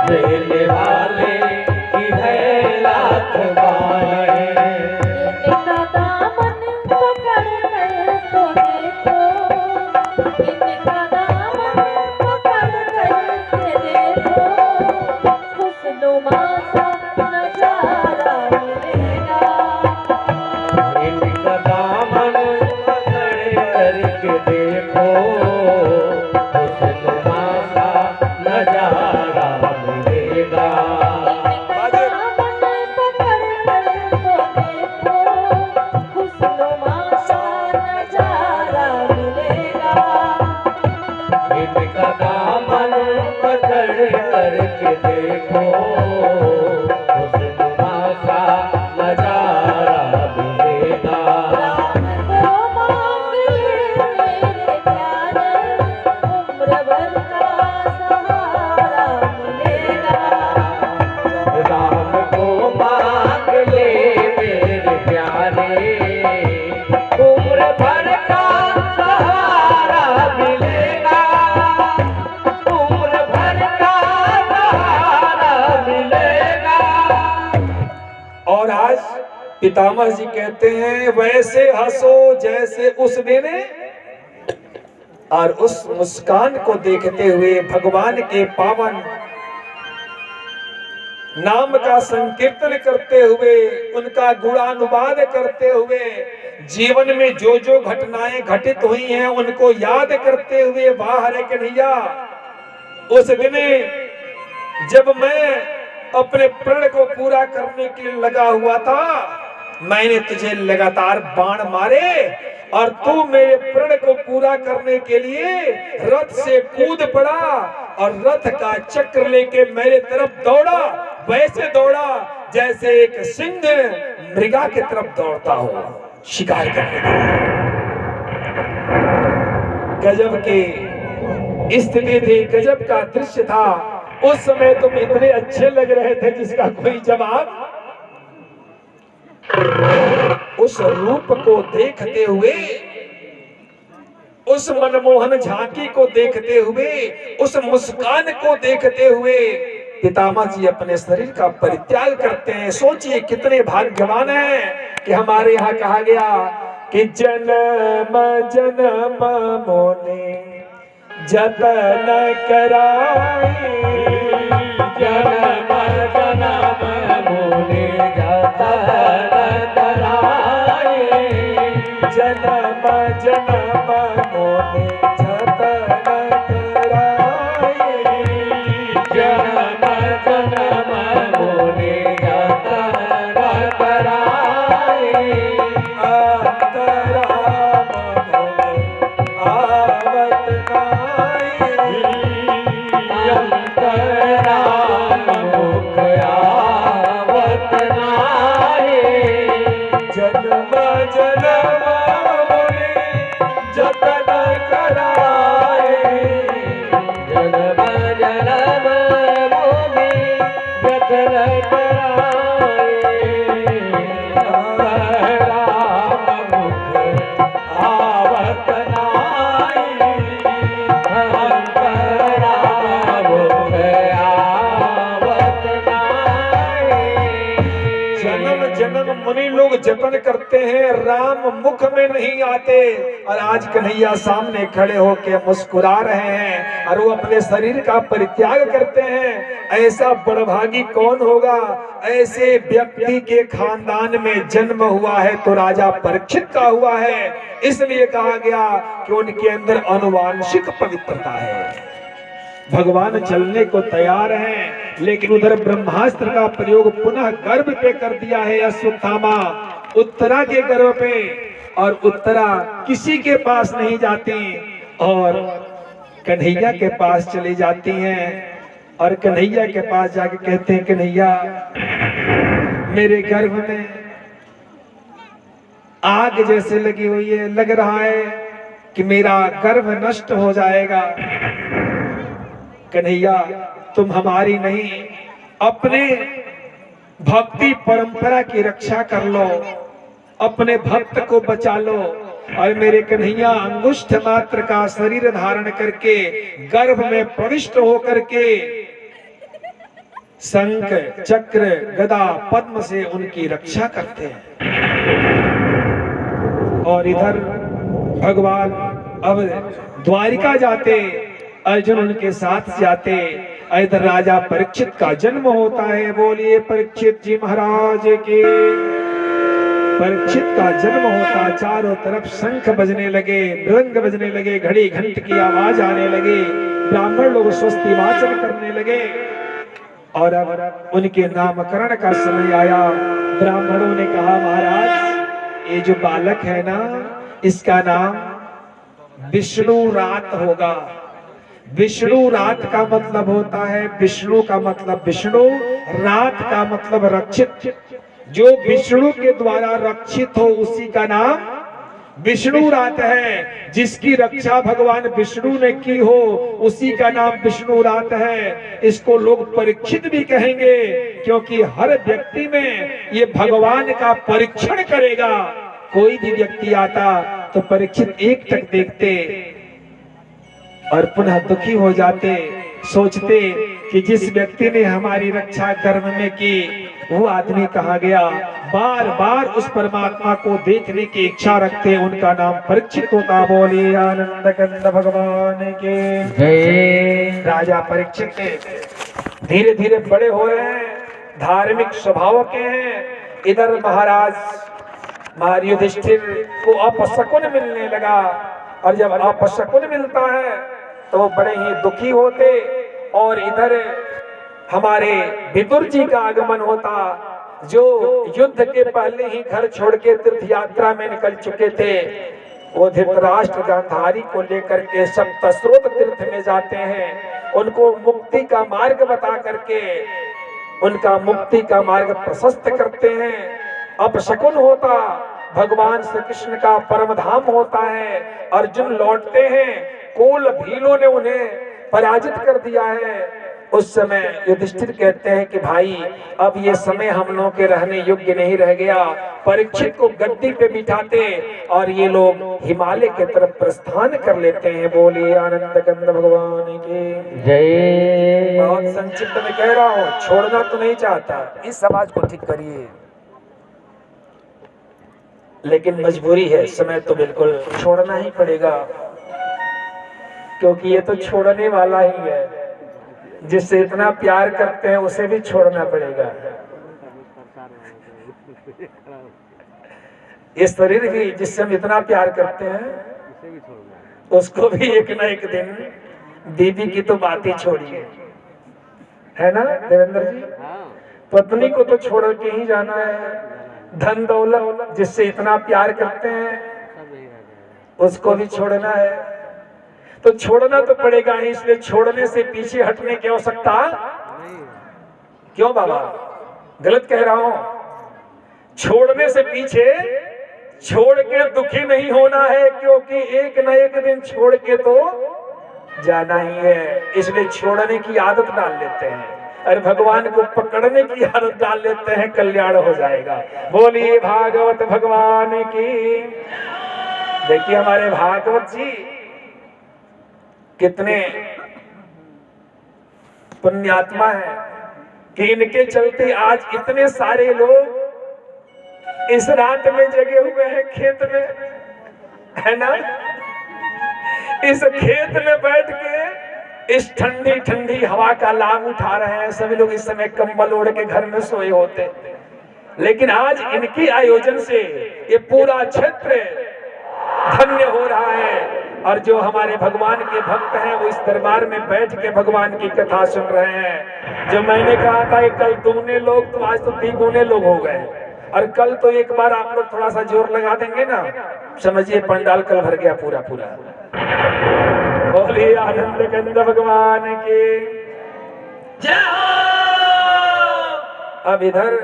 बेले वाले की है लाख बार। इनका दामन पकड़ कर तो देखो, इनका दामन पकड़ कर देखो, खुशनुमा सा नजारा मिलेगा। इनका दामन पकड़ करके देखो, खुशनुमा सा नजारा मिलेगा। इनका दामन पकड़ कर तो देखो, खुशनुमा सा नजारा मिलेगा। इनका दामन पकड़ करके देखो, खुशनुमा सा नजारा मिलेगा। राम को मांग ले मेरे प्यारे, उम्र भर का सहारा मिलेगा। राम को मांग ले मेरे प्यारे, उम्र भर का सहारा मिलेगा। उम्र भर का सहारा मिलेगा। और आज पितामह जी कहते हैं वैसे हंसो जैसे उस दिन, और उस मुस्कान को देखते हुए भगवान के पावन नाम का संकीर्तन करते हुए, उनका गुणानुवाद करते हुए, जीवन में जो जो घटनाएं घटित हुई हैं उनको याद करते हुए, वाह हरे कन्हैया उस दिन जब मैं अपने प्रण को पूरा करने के लिए लगा हुआ था, मैंने तुझे लगातार बाण मारे और तू मेरे प्रण को पूरा करने के लिए रथ से कूद पड़ा और रथ का चक्र लेके मेरे तरफ दौड़ा। वैसे दौड़ा जैसे एक सिंह मृगा की तरफ दौड़ता हो शिकार करने के लिए। गजब की स्थिति थी, गजब का दृश्य था। उस समय तुम इतने अच्छे लग रहे थे जिसका कोई जवाब। उस रूप को देखते हुए, उस मनमोहन झांकी को देखते हुए, उस मुस्कान को देखते हुए पितामह जी अपने शरीर का परित्याग करते हैं। सोचिए कितने भाग्यवान हैं कि हमारे यहाँ कहा गया कि जन्म जन्म मोने जतन कराए, जन्म जन्म मोने जतन कराए। जन्म जन्म मोने जतन कराए। जन्म जन्म मोने जतन कराए। अंतराम मोने आवत नाई। अंतराम मुख आवत नाई। जन्म जन्म मोने जतन कराए। जन्म जन्म मोने जतन कराए। अंतराम मुख आवत नाई। अंतराम मुख आवत नाई। जन्म जन्म मुनि लोग जतन करते हैं, राम मुख में नहीं आते। और आज कन्हैया सामने खड़े होके मुस्कुरा रहे हैं और वो अपने शरीर का परित्याग करते हैं। ऐसा बड़भागी कौन होगा? ऐसे व्यक्ति के खानदान में जन्म हुआ है तो राजा परीक्षित का हुआ है। इसलिए कहा गया कि उनके अंदर अनुवांशिक पवित्रता है। भगवान चलने को तैयार हैं, लेकिन उधर ब्रह्मास्त्र का प्रयोग पुनः गर्भ पे कर दिया है अश्वत्थामा, उत्तरा के गर्भ पे। और उत्तरा किसी के पास नहीं जाती और कन्हैया के पास चली जाती हैं। और कन्हैया के पास जाके कहते हैं, कन्हैया मेरे गर्भ में आग जैसे लगी हुई है, लग रहा है कि मेरा गर्भ नष्ट हो जाएगा। कन्हैया तुम हमारी नहीं, अपने भक्ति परंपरा की रक्षा कर लो, अपने भक्त को बचा लो। और मेरे कन्हैया अंगुष्ठ मात्र का शरीर धारण करके गर्भ में प्रविष्ट होकर के शंख चक्र गदा पद्म से उनकी रक्षा करते हैं। और इधर भगवान अब द्वारिका जाते, अर्जुन उनके साथ जाते। इधर राजा परीक्षित का जन्म होता है। बोलिए परीक्षित जी महाराज के। परीक्षित का जन्म होता, चारों तरफ शंख बजने लगे, मृदंग बजने लगे, घड़ी घंट की आवाज आने लगी, ब्राह्मण लोग स्वस्ति वाचन करने लगे। और अब उनके नामकरण का समय आया। ब्राह्मणों ने कहा महाराज ये जो बालक है ना, इसका नाम विष्णु रात होगा। विष्णु रात का मतलब होता है, विष्णु का मतलब विष्णु, रात का मतलब रक्षित। जो विष्णु के द्वारा रक्षित हो उसी का नाम विष्णु रात है। जिसकी रक्षा भगवान विष्णु ने की हो उसी का नाम विष्णु रात है। इसको लोग परीक्षित भी कहेंगे, क्योंकि हर व्यक्ति में ये भगवान का परीक्षण करेगा। कोई भी व्यक्ति आता तो परीक्षित एक टक देखते और पुनः दुखी हो जाते, सोचते कि जिस व्यक्ति ने हमारी रक्षा कर्म में की वो आदमी कहाँ गया। बार बार उस परमात्मा को देखने की इच्छा रखते, उनका नाम परीक्षित होता। बोलिए आनंद कंद भगवान के जय। राजा परीक्षित धीरे धीरे बड़े हो रहे हैं, धार्मिक स्वभाव के हैं। इधर महाराज युधिष्ठिर को अपशकुन मिलने लगा, और जब अपशकुन मिलता है तो वो बड़े ही दुखी होते। और इधर हमारे विदुर जी का आगमन होता, जो युद्ध के पहले ही घर छोड़ के तीर्थ यात्रा में निकल चुके थे। वो धृतराष्ट्र गांधारी को लेकर के सप्तस्रोत तीर्थ में जाते हैं। उनको मुक्ति का मार्ग बता करके उनका मुक्ति का मार्ग प्रशस्त करते हैं। अपशकुन होता, भगवान श्री कृष्ण का परम धाम होता है। अर्जुन लौटते हैं, कोल भीलों ने उन्हें पराजित कर दिया है। उस समय युधिष्ठिर कहते हैं कि भाई अब ये समय हम लोगों के रहने योग्य नहीं रह गया। परीक्षित को गद्दी पे बिठाते और ये लोग हिमालय के तरफ प्रस्थान कर लेते हैं। बोलिए आनंद कंद भगवान की जय। बहुत संक्षिप्त में कह रहा हूँ, छोड़ना तो नहीं चाहता, इस समाज को ठीक करिए, लेकिन मजबूरी है, समय तो बिल्कुल छोड़ना ही पड़ेगा, क्योंकि ये तो छोड़ने वाला ही है। जिससे इतना प्यार करते हैं उसे भी छोड़ना पड़ेगा। ये शरीर भी जिससे हम इतना प्यार करते हैं उसको भी एक ना एक दिन, बीवी की तो बात ही छोड़िए, है ना देवेंद्र जी, पत्नी को तो छोड़ के ही जाना है। धन दौलत जिससे इतना प्यार करते हैं उसको भी छोड़ना है, तो छोड़ना तो पड़ेगा ही। इसलिए छोड़ने से पीछे हटने की आवश्यकता क्यों बाबा, गलत कह रहा हूं? छोड़ने से पीछे छोड़ के दुखी नहीं होना है, क्योंकि एक न एक दिन छोड़ के तो जाना ही है। इसलिए छोड़ने की आदत डाल लेते हैं और भगवान को पकड़ने की आदत डाल लेते हैं, कल्याण हो जाएगा। बोलिए भागवत भगवान की। देखिए हमारे भागवत जी कितने पुण्यात्मा है कि इनके चलते आज इतने सारे लोग इस रात में जगे हुए हैं, खेत में, है ना। इस खेत में बैठ के इस ठंडी ठंडी हवा का लाभ उठा रहे हैं। सभी लोग इस समय कंबल ओढ़ के घर में सोए होते, लेकिन आज इनकी आयोजन से ये पूरा क्षेत्र धन्य हो रहा है। और जो हमारे भगवान के भक्त हैं वो इस दरबार में बैठ के भगवान की कथा सुन रहे हैं। जो मैंने कहा था कि कल दुगने लोग, तो आज तो तिगुने लोग हो गए। और कल तो एक बार आप लोग थोड़ा सा जोर लगा देंगे ना, समझिए पंडाल कल भर गया पूरा पूरा। बोलिए आनंद कंद भगवान की जय हो। अब इधर